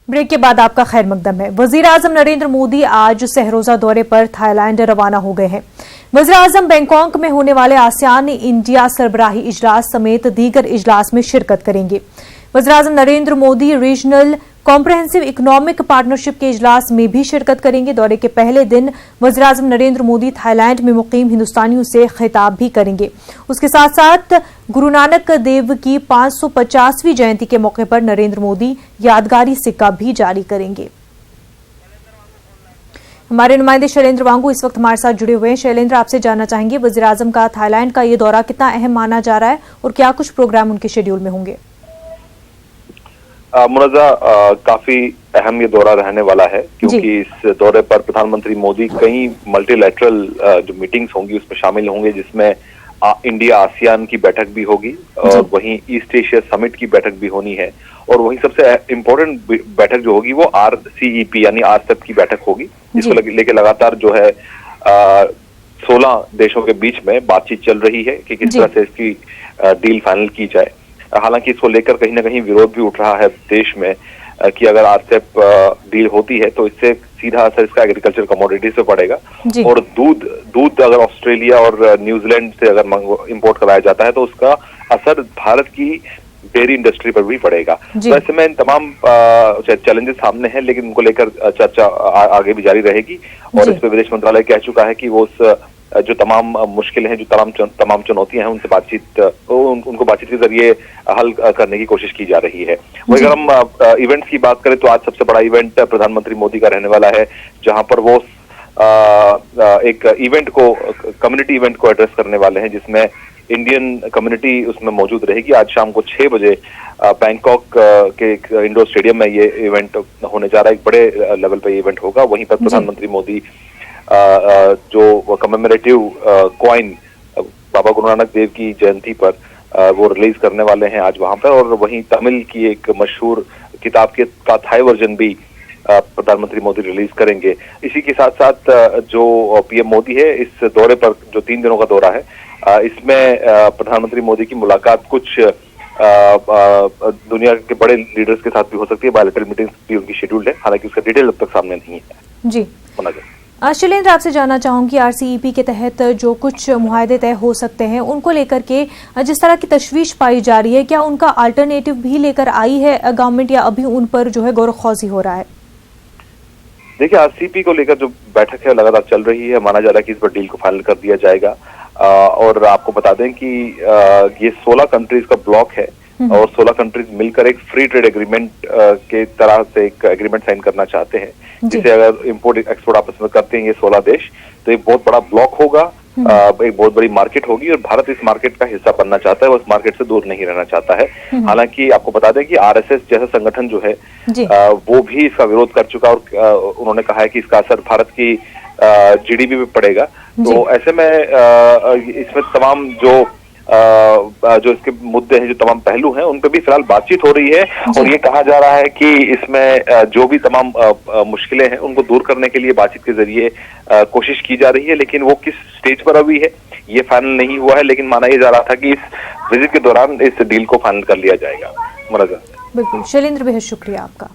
Break के बाद आपका खैर मकदम है। वजीर आजम नरेंद्र मोदी आज सहरोजा दौरे पर थाईलैंड रवाना हो गए हैं। वजीर आजम बैंकॉक में होने वाले आसियान इंडिया सरबराही इजलास समेत दीगर इजलास में शिरकत करेंगे। वजीर आजम Narendra Modi regional comprehensive economic partnership के इजलास में भी शिरकत करेंगे। दौरे के पहले दिन वजीर आजम नरेंद्र मोदी थाईलैंड में मुकीम हिंदुस्तानियों से खिताब भी करेंगे। उसके साथ साथ गुरु नानक देव की 550वीं जयंती के मौके पर नरेंद्र मोदी यादगारी सिक्का भी जारी करेंगे। हमारे नुमाइंदे शैलेंद्र वांगू इस वक्त हमारे साथ जुड़े हुए हैं। शैलेंद्र, आपसे जानना चाहेंगे वजीर आजम का थाईलैंड का ये दौरा कितना अहम माना जा रहा है और क्या कुछ प्रोग्राम उनके शेड्यूल में होंगे? मुनज़्ज़ा, काफी अहम ये दौरा रहने वाला है क्योंकि इस दौरे पर प्रधानमंत्री मोदी कई मल्टीलैटरल जो मीटिंग्स होंगी उसमें शामिल होंगे, जिसमें इंडिया आसियान की बैठक भी होगी और वहीं ईस्ट एशिया समिट की बैठक भी होनी है और वहीं सबसे इम्पोर्टेंट बैठक जो होगी वो RCEP यानी RCEP की बैठक होगी, जिसको लेके लगातार जो है 16 देशों के बीच में बातचीत चल रही है कि किस तरह से इसकी डील फाइनल की जाए। हालांकि इसको लेकर कहीं ना कहीं विरोध भी उठ रहा है देश में कि अगर RCEP डील होती है तो इससे सीधा असर इसका एग्रीकल्चर कमोडिटीज पे पड़ेगा और दूध अगर ऑस्ट्रेलिया और न्यूजीलैंड से अगर इंपोर्ट कराया जाता है तो उसका असर भारत की डेयरी इंडस्ट्री पर भी पड़ेगा। तो ऐसे में तमाम चैलेंजेस सामने हैं, लेकिन उनको लेकर चर्चा आगे भी जारी रहेगी और इस पर विदेश मंत्रालय कह चुका है कि वो जो तमाम मुश्किलें हैं, जो तमाम चुनौतियां हैं, उनसे उनको बातचीत के जरिए हल करने की कोशिश की जा रही है। वही अगर हम इवेंट्स की बात करें तो आज सबसे बड़ा इवेंट प्रधानमंत्री मोदी का रहने वाला है, जहां पर वो एक इवेंट को कम्युनिटी इवेंट को एड्रेस करने वाले हैं, जिसमें इंडियन कम्युनिटी उसमें मौजूद रहेगी। आज शाम को 6 बजे बैंकॉक के एक इंडोर स्टेडियम में ये इवेंट होने जा रहा है। एक बड़े लेवल पे इवेंट होगा। वहीं पर प्रधानमंत्री मोदी जो कमेमोरेटिव कॉइन बाबा गुरु नानक देव की जयंती पर वो रिलीज करने वाले हैं आज वहां पर, और वहीं तमिल की एक मशहूर किताब का थाई वर्जन भी प्रधानमंत्री मोदी रिलीज करेंगे। इसी के साथ साथ जो PM मोदी है, इस दौरे पर जो 3 दिनों का दौरा है, इसमें प्रधानमंत्री मोदी की मुलाकात कुछ दुनिया के बड़े लीडर्स के साथ भी हो सकती है। बायलैटरल मीटिंग्स भी उनकी शेड्यूल्ड है, हालांकि उसका डिटेल अब तक सामने नहीं है। जी शैलेंद्र, आपसे जानना चाहूंगी RCEP के तहत जो कुछ मुआहदे तय हो सकते हैं उनको लेकर के जिस तरह की तशवीश पाई जा रही है, क्या उनका अल्टरनेटिव भी लेकर आई है गवर्नमेंट या अभी उन पर जो है गौर-ख्वाज़ी हो रहा है? देखिए, RCEP को लेकर जो बैठक है लगातार चल रही है। माना जा रहा है कि इस पर डील को फाइनल कर दिया जाएगा और आपको बता दें कि ये 16 कंट्रीज का ब्लॉक है और 16 कंट्रीज मिलकर एक फ्री ट्रेड एग्रीमेंट के तरह से एक एग्रीमेंट साइन करना चाहते हैं, जिसे अगर इंपोर्ट एक्सपोर्ट आपस में करते हैं ये 16 देश, तो एक बहुत बड़ा ब्लॉक होगा, एक बहुत बड़ी मार्केट होगी और भारत इस मार्केट का हिस्सा बनना चाहता है, वो इस मार्केट से दूर नहीं रहना चाहता है। हालांकि आपको बता दें कि RSS जैसा संगठन जो है वो भी इसका विरोध कर चुका और उन्होंने कहा है कि इसका असर भारत की GDP पे पड़ेगा। तो ऐसे में इसमें तमाम जो इसके मुद्दे हैं, जो तमाम पहलू हैं, उन पे भी फिलहाल बातचीत हो रही है और ये कहा जा रहा है कि इसमें जो भी तमाम मुश्किलें हैं उनको दूर करने के लिए बातचीत के जरिए कोशिश की जा रही है। लेकिन वो किस स्टेज पर अभी है ये फाइनल नहीं हुआ है, लेकिन माना ये जा रहा था कि इस विजिट के दौरान इस डील को फाइनल कर लिया जाएगा। मुनज़्ज़ा, बिल्कुल शैलेंद्र, बेहद शुक्रिया आपका।